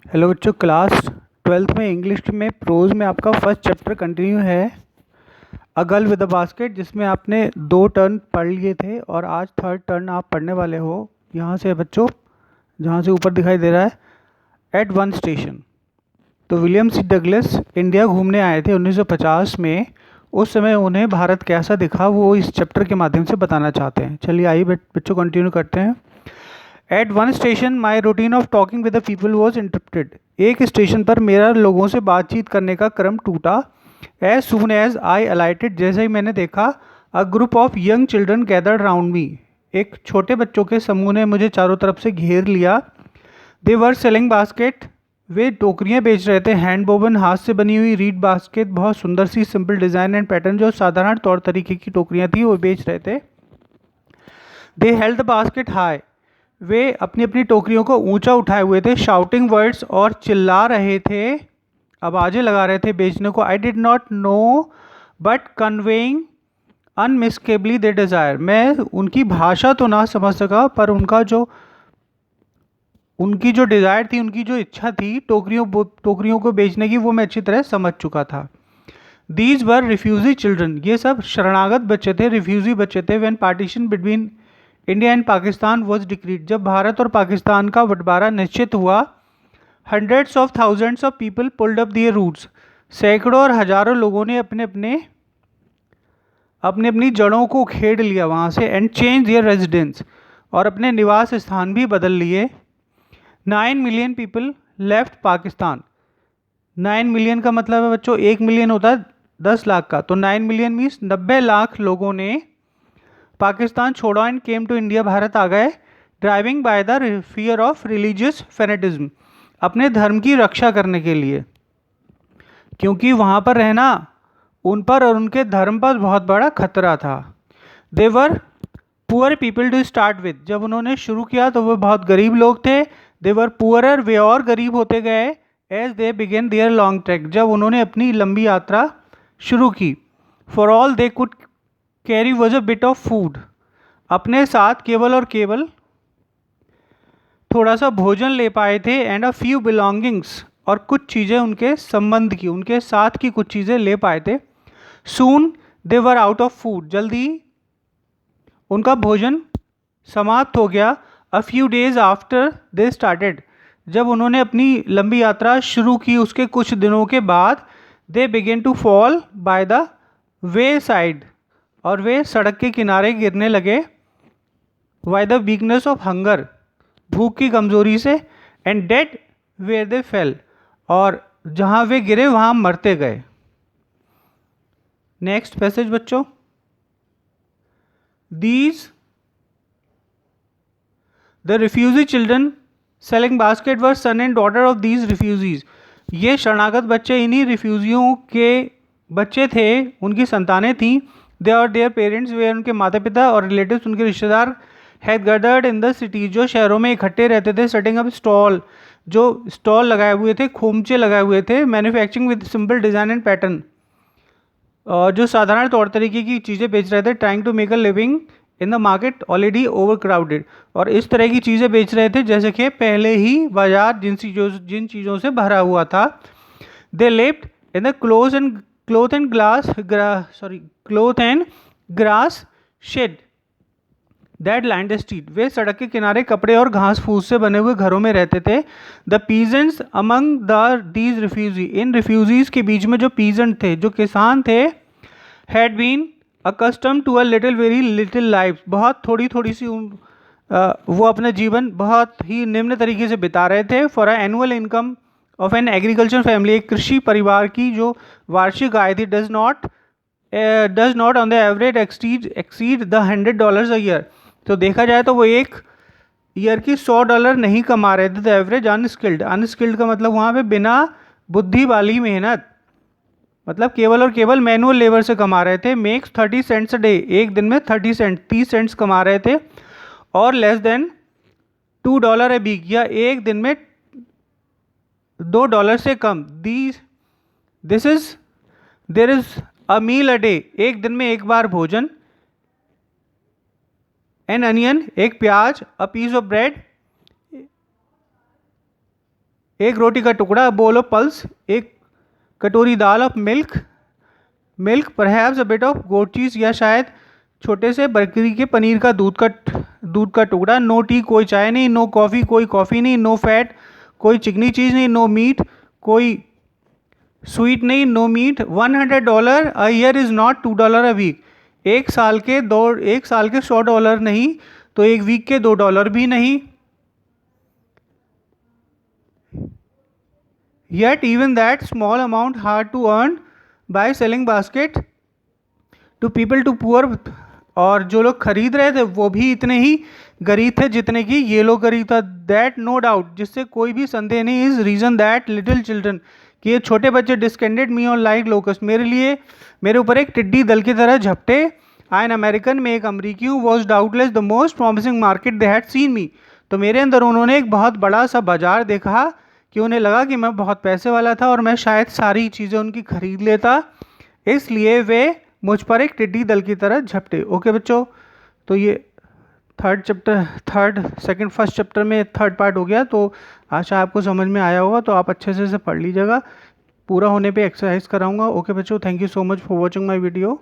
Hello बच्चों, class 12th में English में प्रोज में आपका फर्स्ट चैप्टर कंटिन्यू है a girl with a basket, जिसमें आपने 2 टर्न पढ़ लिए थे और आज थर्ड टर्न आप पढ़ने वाले हो। यहाँ से बच्चों, जहाँ से ऊपर दिखाई दे रहा है एट वन स्टेशन। तो विलियम सी डगलस इंडिया घूमने आए थे 1950 में। उस समय उन्हें भारत कैसा दिखा वो इस चैप्टर के माध्यम से बताना चाहते हैं। चलिए आइए बच्चों कंटिन्यू करते हैं। At one station my routine of talking with the people was interrupted. एक स्टेशन पर मेरा लोगों से बातचीत करने का क्रम टूटा। एज सुन एज आई अलाइटेड, जैसे ही मैंने देखा, a group of young children gathered round me. एक छोटे बच्चों के समूह ने मुझे चारों तरफ से घेर लिया। दे वर सेलिंग बास्केट, वे टोकरियाँ बेच रहे थे। हैंड बोवन, हाथ से बनी हुई रीड बास्केट, बहुत सुंदर सी सिंपल डिज़ाइन एंड पैटर्न जो साधारण तौर तरीके की टोकरियाँ थी वो बेच रहे थे। They held the basket high, वे अपनी अपनी टोकरियों को ऊंचा उठाए हुए थे। शाउटिंग वर्ड्स, और चिल्ला रहे थे, आवाज़ें लगा रहे थे बेचने को। I did not know but conveying unmistakably their desire, मैं उनकी भाषा तो ना समझ सका, पर उनकी जो डिज़ायर थी, उनकी जो इच्छा थी टोकरियों को बेचने की, वो मैं अच्छी तरह समझ चुका था। दीज वर रिफ्यूजी चिल्ड्रन, ये सब शरणागत बच्चे थे, रिफ्यूजी बच्चे थे। When partition between India and Pakistan was decreed, जब भारत और पाकिस्तान का बंटवारा निश्चित हुआ। Hundreds of thousands of people pulled up their roots, सैकड़ों और हजारों लोगों ने अपने अपनी जड़ों को खेड़ लिया वहाँ से। एंड चेंज दियर रेजिडेंस, और अपने निवास स्थान भी बदल लिए। 9 million people left Pakistan. 9 million का मतलब है बच्चों, 1 मिलियन होता है 10 लाख का, तो 9 मिलियन मीन्स 90 लाख लोगों ने पाकिस्तान छोड़ा and came to India, Bharat आ गए। Driving by the fear of religious fanaticism, अपने धर्म की रक्षा करने के लिए, क्योंकि वहाँ पर रहना उन पर और उनके धर्म पर बहुत बड़ा खतरा था। They were poor people to start with, जब उन्होंने शुरू किया तो वो बहुत गरीब लोग थे। देवर पुअरर, वे और गरीब होते गए। As they began their long trek, जब उन्होंने अपनी लंबी यात्रा शुरू की। For all they could carry was a bit of food, अपने साथ केवल और केवल थोड़ा सा भोजन ले पाए थे। एंड अ फ्यू बिलोंगिंग्स, और कुछ चीज़ें उनके संबंध की, उनके साथ की कुछ चीज़ें ले पाए थे। सून दे वर आउट ऑफ फूड, जल्दी उनका भोजन समाप्त हो गया। A few days after they started, जब उन्होंने अपनी लंबी यात्रा शुरू की उसके कुछ दिनों के बाद, they began to fall by the wayside, और वे सड़क के किनारे गिरने लगे। By the weakness of hunger, भूख की कमजोरी से। And dead where they fell, और जहाँ वे गिरे वहाँ मरते गए। नेक्स्ट पैसेज बच्चों। These the refugee children selling basket were son and daughter of these refugees, ये शरणागत बच्चे इन्हीं रिफ्यूजियों के बच्चे थे, उनकी संतानें थीं। दे और देयर पेरेंट्स, वे उनके माता पिता और रिलेटिव्स, उनके रिश्तेदार। Had gathered in the cities, जो शहरों में इकट्ठे रहते थे। सेटिंग अप स्टॉल, जो स्टॉल लगाए हुए थे, खोमचे लगाए हुए थे। Manufacturing with simple design and pattern, जो साधारण तौर तरीके की चीज़ें बेच रहे थे। Trying to make a living in the market already overcrowded, और इस तरह की चीज़ें बेच रहे थे जैसे कि पहले ही बाजार जिन चीज़ों से भरा हुआ था। They lived in the cloth and grass shed that land street, वे सड़क के किनारे कपड़े और घास फूस से बने हुए घरों में रहते थे। The peasants among these refugee, इन रिफ्यूजीज के बीच में जो पीजेंट थे, जो किसान थे, had been accustomed to a little very little life, बहुत थोड़ी थोड़ी सी वो अपना जीवन बहुत ही निम्न तरीके से बिता रहे थे। For a annual income of an agriculture family, एक कृषि परिवार की जो वार्षिक आय थी, does not on the average exceed the $100 a year, तो देखा जाए तो वो एक ईयर की $100 नहीं कमा रहे थे। द एवरेज अनस्किल्ड का मतलब वहाँ पे बिना बुद्धि वाली मेहनत, मतलब केवल और केवल मैनुअल लेबर से कमा रहे थे। मेक्स 30 सेंट्स अ डे, एक दिन में 30 सेंट्स कमा रहे थे। और लेस देन $2 ए वीक, या एक दिन में $2 से कम। There is a meal a day, एक दिन में एक बार भोजन। एन अनियन, एक प्याज। अ पीस ऑफ ब्रेड, एक रोटी का टुकड़ा, बोल ऑफ पल्स, एक कटोरी दाल of milk, milk perhaps a bit of goat cheese, या शायद छोटे से बकरी के पनीर का दूध का टुकड़ा। नो टी, कोई चाय नहीं। नो कॉफ़ी, कोई कॉफ़ी नहीं। नो फैट, कोई चिकनी चीज़ नहीं। नो मीट, कोई स्वीट नहीं। No meat. $100 a year is not $2 a week. एक साल के $100 नहीं, तो एक वीक के $2 भी नहीं। Yet even that small amount hard to earn by selling basket to people to poor, और जो लोग खरीद रहे थे वो भी इतने ही गरीब थे जितने की ये लोग गरीब था। दैट नो डाउट, जिससे कोई भी संदेह नहीं, is reason that little children, कि ये छोटे बच्चे descended me on like locust, मेरे ऊपर एक टिड्डी दल की तरह झपटे। आई एन अमेरिकन, मैं एक अमरीकी हूँ। Was doubtless the most promising market they had seen मी, तो मेरे अंदर उन्होंने एक बहुत बड़ा सा बाजार देखा कि उन्हें लगा कि मैं बहुत पैसे वाला था और मैं शायद सारी चीज़ें उनकी खरीद लेता, इसलिए वे मुझ पर एक टिड्डी दल की तरह झपटे। ओके बच्चों, तो ये फर्स्ट चैप्टर में थर्ड पार्ट हो गया। तो आशा आपको समझ में आया होगा, तो आप अच्छे से इसे पढ़ लीजिएगा। पूरा होने पे एक्सरसाइज कराऊंगा। ओके बच्चों, thank you so much for watching my video.